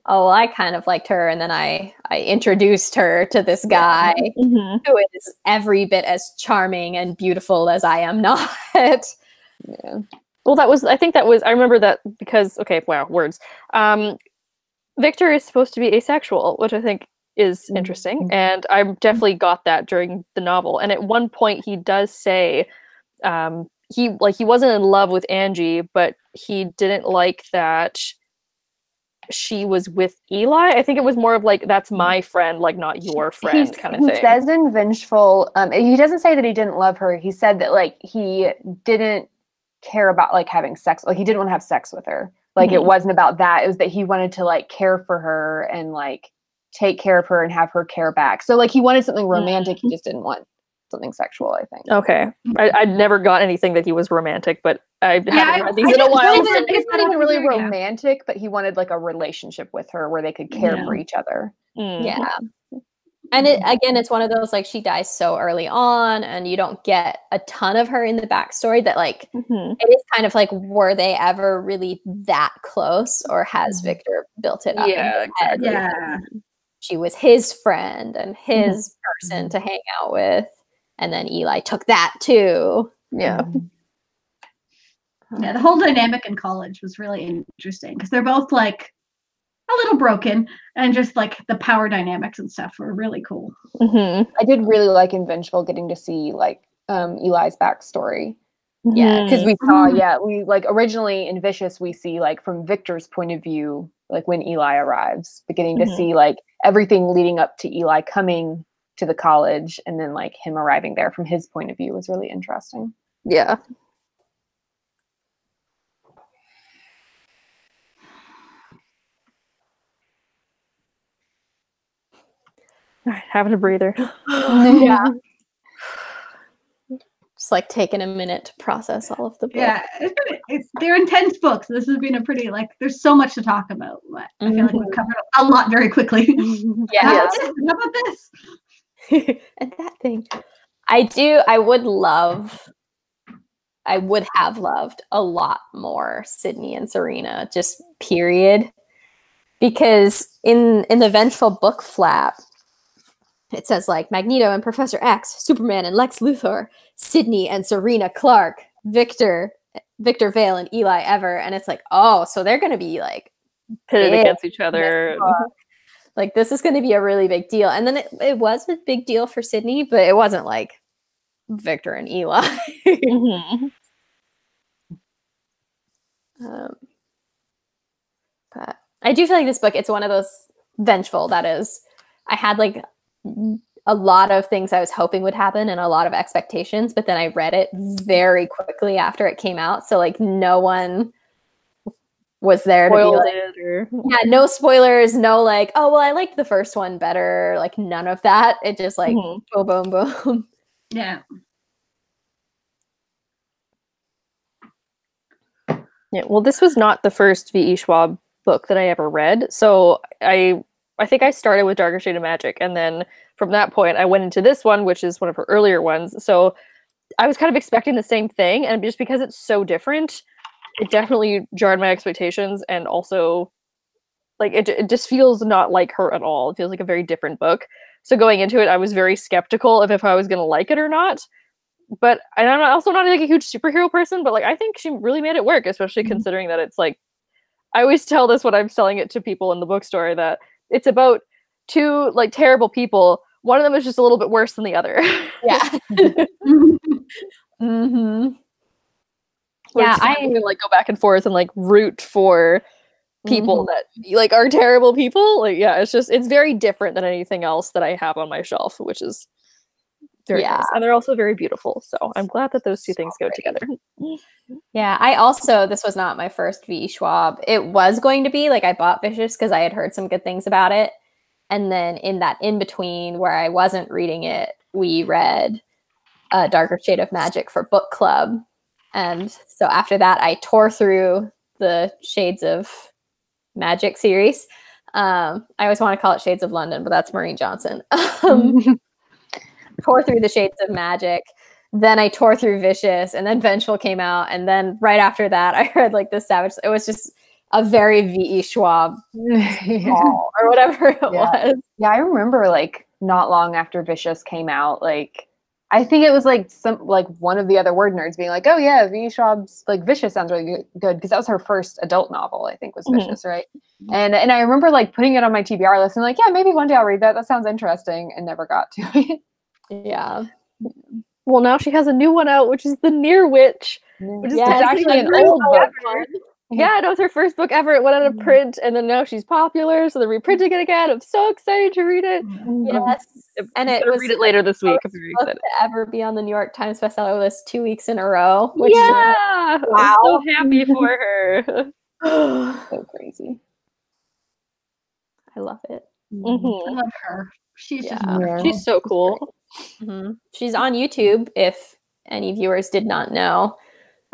oh, I kind of liked her, and then I introduced her to this guy who is every bit as charming and beautiful as I am not. Well, I remember that because, okay, wow, words. Victor is supposed to be asexual, which I think is interesting, and I definitely got that during the novel. And at one point he does say he wasn't in love with Angie, but he didn't like that she was with Eli. I think it was more of like, that's my friend, like not your friend kind of thing. He says in Vengeful, he doesn't say that he didn't love her. He said that like he didn't care about like having sex. Like he didn't want to have sex with her. Like it wasn't about that. It was that he wanted to like care for her and like take care of her and have her care back. So like he wanted something romantic. He just didn't want something sexual, I think. Okay. I'd never got anything that he was romantic, but I haven't read these in a while. It's not even really romantic, but he wanted like a relationship with her where they could care for each other. Yeah. And it's one of those like she dies so early on and you don't get a ton of her in the backstory that like it is kind of like, were they ever really that close, or has Victor built it up? Yeah. She was his friend and his person to hang out with. And then Eli took that too. Yeah. Yeah, the whole dynamic in college was really interesting because they're both like a little broken, and just like the power dynamics and stuff were really cool. I did really like in Vengeful getting to see like Eli's backstory. Yeah, because we saw, we like originally in Vicious we see like from Victor's point of view, like when Eli arrives, but getting to see like everything leading up to Eli coming to the college and then like him arriving there from his point of view was really interesting. Yeah. All right, having a breather. Yeah. Just like taking a minute to process all of the books. Yeah, they're intense books. This has been a pretty like. There's so much to talk about, but I feel like we've covered a lot very quickly. Yeah. How about this? And that thing. I would have loved a lot more Sydney and Serena, just period. Because in the Vengeful book flap, it says like Magneto and Professor X, Superman and Lex Luthor, Sydney and Serena Clark, Victor Vale and Eli Ever. And it's like, oh, so they're going to be like pitted big against each other. this book. Like, this is going to be a really big deal. And then it was a big deal for Sydney, but it wasn't like Victor and Eli. Mhm. But I do feel like this book, it's one of those vengeful that is, I had like a lot of things I was hoping would happen and a lot of expectations, but then I read it very quickly after it came out. So like no one was there Spoiled to be like, it or... yeah, no spoilers, no like, oh, well, I liked the first one better. Like none of that. It just like, boom, boom, boom. Yeah. Yeah, well, this was not the first V.E. Schwab book that I ever read. So I think I started with Darker Shade of Magic, and then from that point I went into this one, which is one of her earlier ones. So I was kind of expecting the same thing, and just because it's so different, it definitely jarred my expectations, and also like it just feels not like her at all. It feels like a very different book. So going into it, I was very skeptical of if I was going to like it or not. But and I'm also not like a huge superhero person, but like I think she really made it work, especially considering that it's like, I always tell this when I'm selling it to people in the bookstore, that it's about two like terrible people. One of them is just a little bit worse than the other. Yeah. Mm-hmm. Yeah, I can like go back and forth and like root for people that like are terrible people. Like, yeah, it's very different than anything else that I have on my shelf, which is very nice. And they're also very beautiful. So I'm glad that those two things go together. Yeah, I also, this was not my first V. Schwab. It was going to be, like, I bought Vicious because I had heard some good things about it. And then in that in-between where I wasn't reading it, we read Darker Shade of Magic for book club. And so after that, I tore through the Shades of Magic series. I always want to call it Shades of London, but that's Maureen Johnson. Tore through the Shades of Magic. Then I tore through Vicious, and then Vengeful came out. And then right after that, I read like the Savage. It was just a very V.E. Schwab haul, or whatever it was. Yeah, I remember like not long after Vicious came out, like I think it was like one of the other word nerds being like, "Oh yeah, V.E. Schwab's like Vicious sounds really good," because that was her first adult novel, I think, was Vicious, right? And I remember like putting it on my TBR list and like, yeah, maybe one day I'll read that. That sounds interesting, and never got to it. Yeah. Well, now she has a new one out, which is The Near Witch, which is actually an old book. Yeah, it was her first book ever. It went out of print, and then now she's popular, so they're reprinting it again. I'm so excited to read it. Yes, and it was read it later this week. I'm very excited to ever be on the New York Times bestseller list 2 weeks in a row. Which wow, I'm so happy for her. So crazy. I love it. I love her. She's just wonderful. She's so cool. She's on YouTube, if any viewers did not know.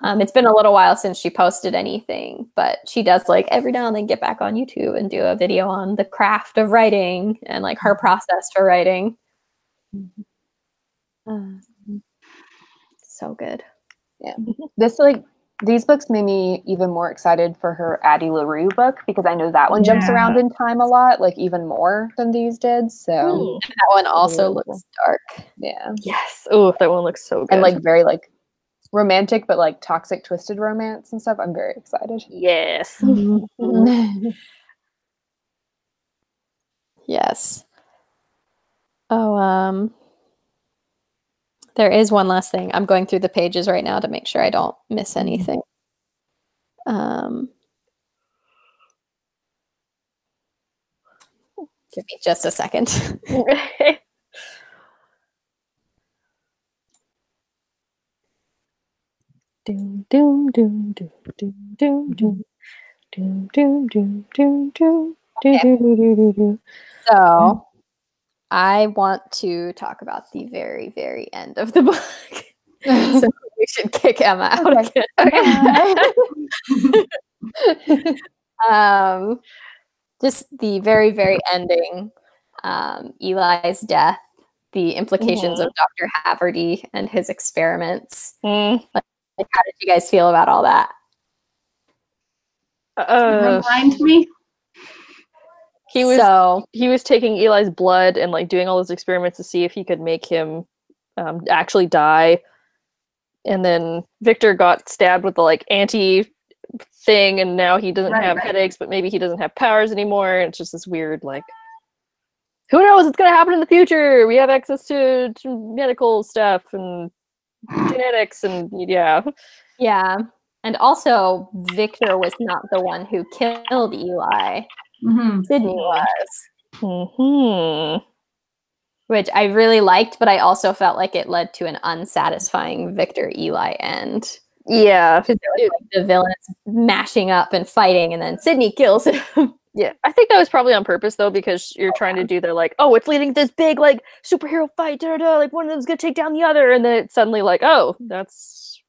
It's been a little while since she posted anything, but she does like every now and then get back on YouTube and do a video on the craft of writing and like her process for writing. So good. Yeah. These books made me even more excited for her Addie LaRue book, because I know that one jumps around in time a lot, like even more than these did. So that one also looks dark. Yeah. Yes. Oh, that one looks so good. And like very like romantic, but like toxic twisted romance and stuff. I'm very excited. Yes. Yes. Oh, there is one last thing. I'm going through the pages right now to make sure I don't miss anything. Give me just a second. Doom doom doom doom doom doom doom doom doom doom doom doom. So I want to talk about the very, very end of the book. So we should kick Emma out again. Just the very, very ending. Eli's death, the implications of Dr. Haverty and his experiments. Like, how did you guys feel about all that? Remind me. He was taking Eli's blood and like doing all those experiments to see if he could make him actually die. And then Victor got stabbed with the like thing, and now he doesn't have Right. headaches, but maybe he doesn't have powers anymore. And it's just this weird, like, who knows what's going to happen in the future? We have access to medical stuff and genetics, and yeah. Yeah. And also, Victor was not the one who killed Eli. Sydney was. Mm-hmm. Which I really liked, but I also felt like it led to an unsatisfying Victor-Eli end. Yeah. Because there was like the villains mashing up and fighting, and then Sydney kills him. Yeah, I think that was probably on purpose though, because you're trying to do their like, oh, it's leading to this big like superhero fight, like one of them's gonna take down the other, and then it's suddenly like, oh, that's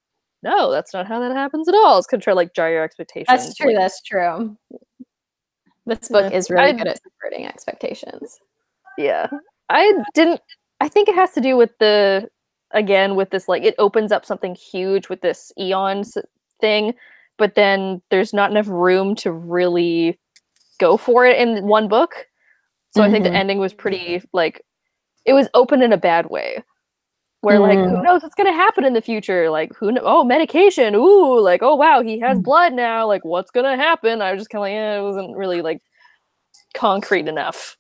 not how that happens at all. It's gonna try to like jar your expectations. That's true. Like, That's true. This book is really good at subverting expectations. Yeah, I think it has to do with with this like it opens up something huge with this eons thing, but then there's not enough room to really go for it in one book. So I think the ending was pretty like it was open in a bad way. Where like who knows what's gonna happen in the future? Like medication, ooh, like oh wow, he has blood now, like what's gonna happen? I was just kinda like, it wasn't really like concrete enough.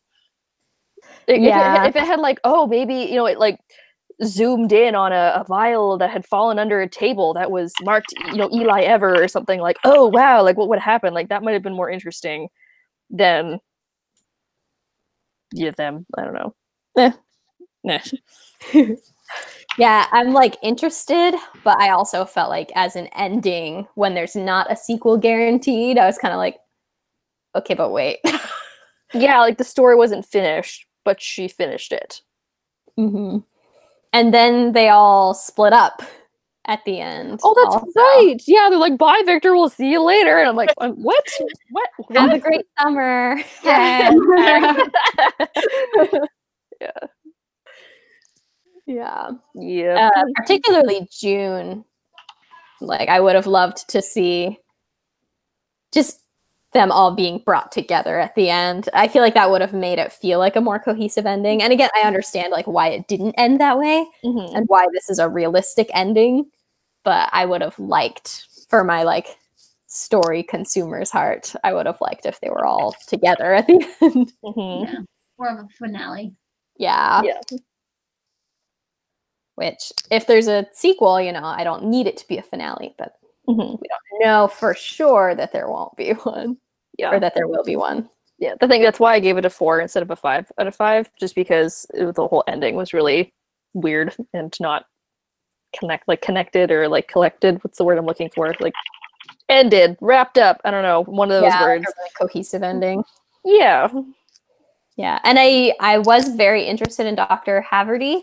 If it had like, oh maybe, it like zoomed in on a vial that had fallen under a table that was marked, Eli Ever or something, like, oh wow, like what would happen? Like that might have been more interesting than them. I don't know. Nah. Yeah, I'm like interested, but I also felt like as an ending, when there's not a sequel guaranteed, I was kind of like, okay, but wait. Yeah, like the story wasn't finished, but she finished it. And then they all split up at the end. Oh, that's right. Yeah, they're like, bye, Victor, we'll see you later. And I'm like, what? Have a great summer. Yeah. Yeah. Particularly June. Like, I would have loved to see just them all being brought together at the end. I feel like that would have made it feel like a more cohesive ending. And again, I understand like why it didn't end that way and why this is a realistic ending. But I would have liked, for my like story consumer's heart, I would have liked if they were all together at the end. Yeah. More of a finale. Yeah. Which, if there's a sequel, I don't need it to be a finale, but we don't know for sure that there won't be one. Yeah. Or that there will be one. Yeah, I think that's why I gave it a 4 instead of a 5 out of 5, just because the whole ending was really weird and not connected or like collected. What's the word I'm looking for? Like ended, wrapped up. I don't know, one of those words. Like a really cohesive ending. Yeah. Yeah, and I was very interested in Dr. Haverty.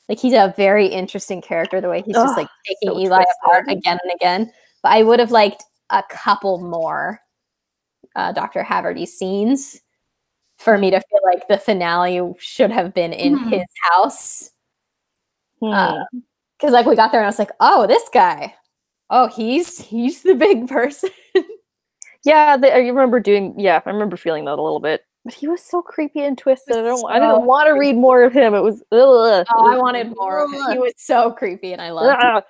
Like, he's a very interesting character, the way he's just like taking Eli apart again and again. But I would have liked a couple more Dr. Haverty scenes for me to feel like the finale should have been in his house. Because like we got there and I was like, oh, this guy. Oh, he's the big person. Yeah, I remember feeling that a little bit. But he was so creepy and twisted. I didn't want to read more of him. It was I wanted more of him. He was so creepy and I loved it.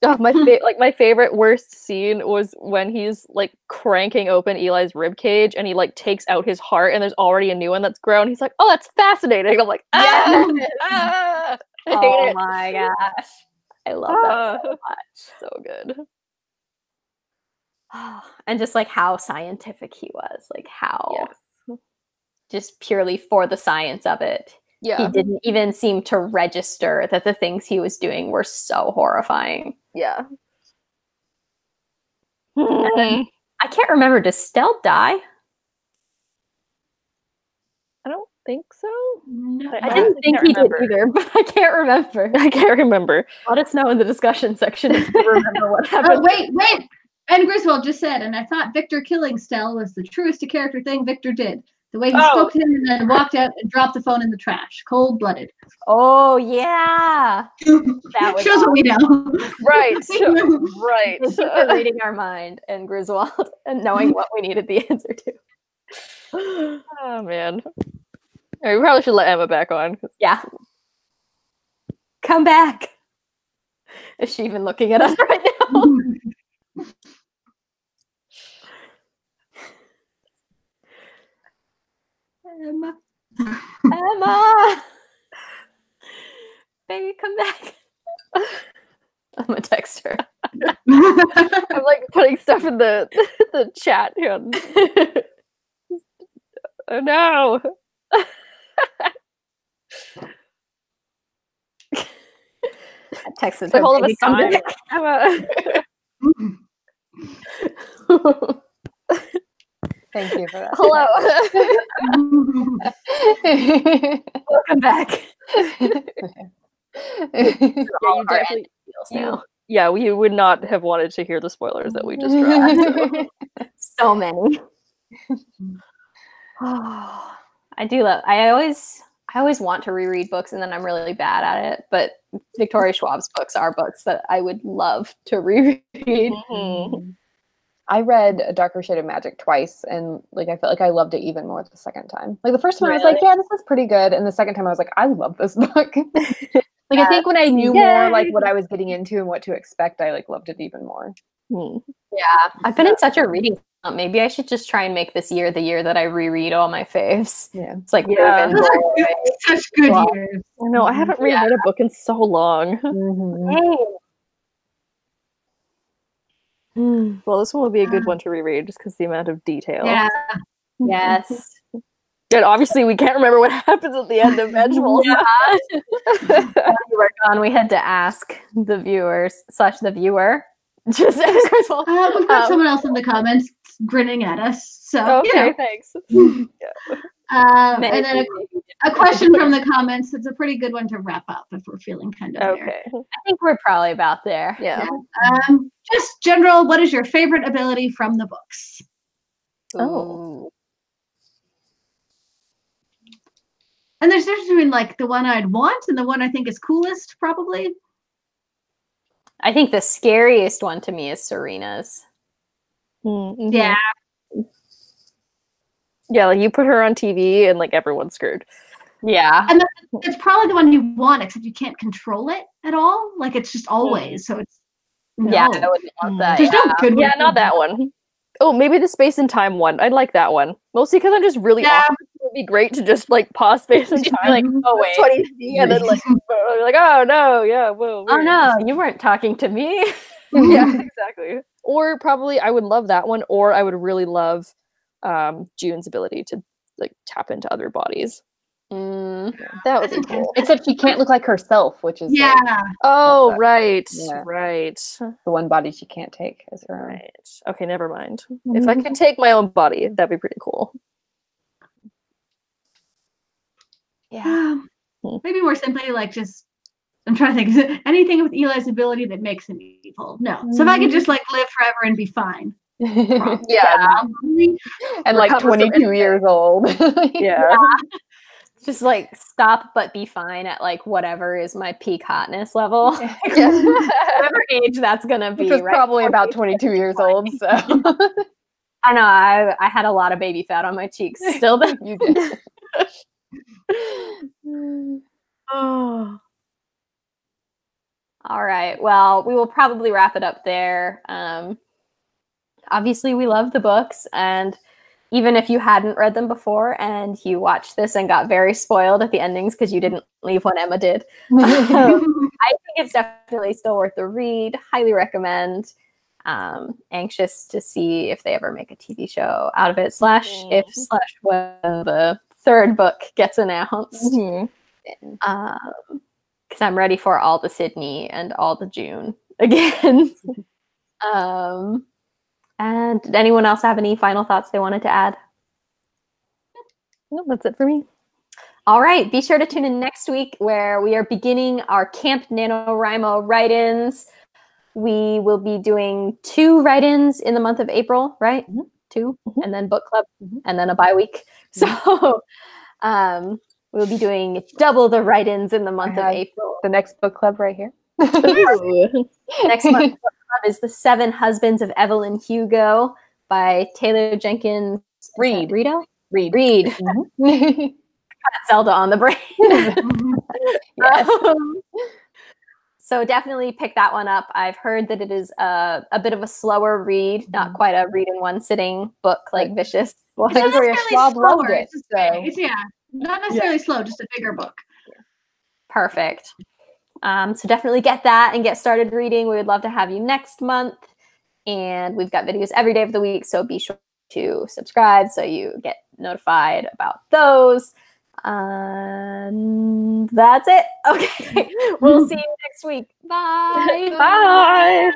Oh, my favorite worst scene was when he's like cranking open Eli's rib cage and he like takes out his heart and there's already a new one that's grown. He's like, oh, that's fascinating. I'm like, I hate it. My gosh. I love that so much. So good. And just like how scientific he was. Like how just purely for the science of it. Yeah. He didn't even seem to register that the things he was doing were so horrifying. Yeah. I can't remember. Does Stell die? I don't think so. No, I didn't think he did either, but I can't remember. Let us know in the discussion section if you remember what happened. Oh, wait. And Griswold just said, and I thought Victor killing Stell was the truest to character thing Victor did. The way he spoke to him and then walked out and dropped the phone in the trash. Cold-blooded. Oh, yeah. That was shows what we know. Right. Right. Thank you for reading our mind and Griswold and knowing what we needed the answer to. Oh, man. We probably should let Emma back on. Yeah. Come back. Is she even looking at us right now? Emma. Emma! Baby, come back. I'm gonna text her. I'm like putting stuff in the the chat here. Oh no. I texted The her. whole of a "Baby, come sign. back." Thank you for that. Hello. Welcome back. Yeah, you definitely. Now. Yeah, we would not have wanted to hear the spoilers that we just dropped. So many. I do love. I always want to reread books, and then I'm really bad at it. But Victoria Schwab's books are books that I would love to reread. Mhm. I read A Darker Shade of Magic twice, and like I felt like I loved it even more the second time. Like the first time I was like, yeah, this is pretty good, and the second time I was like, I love this book. Like I think when I knew more like what I was getting into and what to expect, I like loved it even more. Yeah, I've been in such a reading slump. Maybe I should just try and make this year the year that I reread all my faves. Yeah, it's like Yeah. Such good years. I know, I haven't reread a book in so long. Well, this one will be a good one to reread just because the amount of detail. Yeah. Yes. And obviously we can't remember what happens at the end of Vengeful. While you were gone, we had to ask the viewers / the viewer. Just we've got someone else in the comments grinning at us. So okay, thanks. And then a question from the comments. It's a pretty good one to wrap up if we're feeling kind of there. I think we're probably about there. Yeah. Just general, what is your favorite ability from the books? Oh. And there's difference between like the one I'd want and the one I think is coolest, probably. I think the scariest one to me is Serena's. Mm-hmm. Yeah. Yeah, like you put her on TV and like everyone's screwed. Yeah. And it's probably the one you want, except you can't control it at all. Like it's just always. So it's yeah, I wouldn't want that. There's no good one. Yeah, not that one. Oh, maybe the space and time one. I'd like that one. Mostly because I'm just really awkward. It would be great to just like pause space and time. Like, oh wait. 20 and then like oh no, yeah, whoa. Oh no, you weren't talking to me. Yeah, exactly. Or probably I would love that one, or I would really love June's ability to like tap into other bodies. That would be cool. Except she can't look like herself, which is oh right. The one body she can't take as her own. Right. Okay, never mind. If I could take my own body, that'd be pretty cool. Yeah. Maybe more simply, like just I'm trying to think anything with Eli's ability that makes him evil. No. So if I could just like live forever and be fine. Yeah. And like 22 years old. Yeah. Just like stop but be fine at like whatever is my peak hotness level. Whatever age that's gonna be. Which was probably about 22 years old. So I know I had a lot of baby fat on my cheeks still then. You did. Oh. All right. Well, we will probably wrap it up there. Obviously we love the books, and even if you hadn't read them before and you watched this and got very spoiled at the endings because you didn't leave when Emma did, I think it's definitely still worth the read. Highly recommend. Anxious to see if they ever make a TV show out of it, / when the third book gets announced. Because I'm ready for all the Sydney and all the June again. And did anyone else have any final thoughts they wanted to add? No, that's it for me. All right. Be sure to tune in next week where we are beginning our Camp NaNoWriMo write-ins. We will be doing 2 write-ins in the month of April, right? 2, and then book club, and then a bye week. So we'll be doing double the write-ins in the month of April. The next book club right here. Next month is The 7 Husbands of Evelyn Hugo by Taylor Jenkins Reid. Reid. Zelda on the brain. Yes. So definitely pick that one up. I've heard that it is a bit of a slower read, not quite a read in one sitting book like Vicious Well, It's not Victoria necessarily Schwab loved slower, it. it's just So it's not necessarily slow, just a bigger book. Perfect. So definitely get that and get started reading. We would love to have you next month. And we've got videos every day of the week, so be sure to subscribe so you get notified about those. And that's it. Okay. We'll see you next week. Bye. Bye.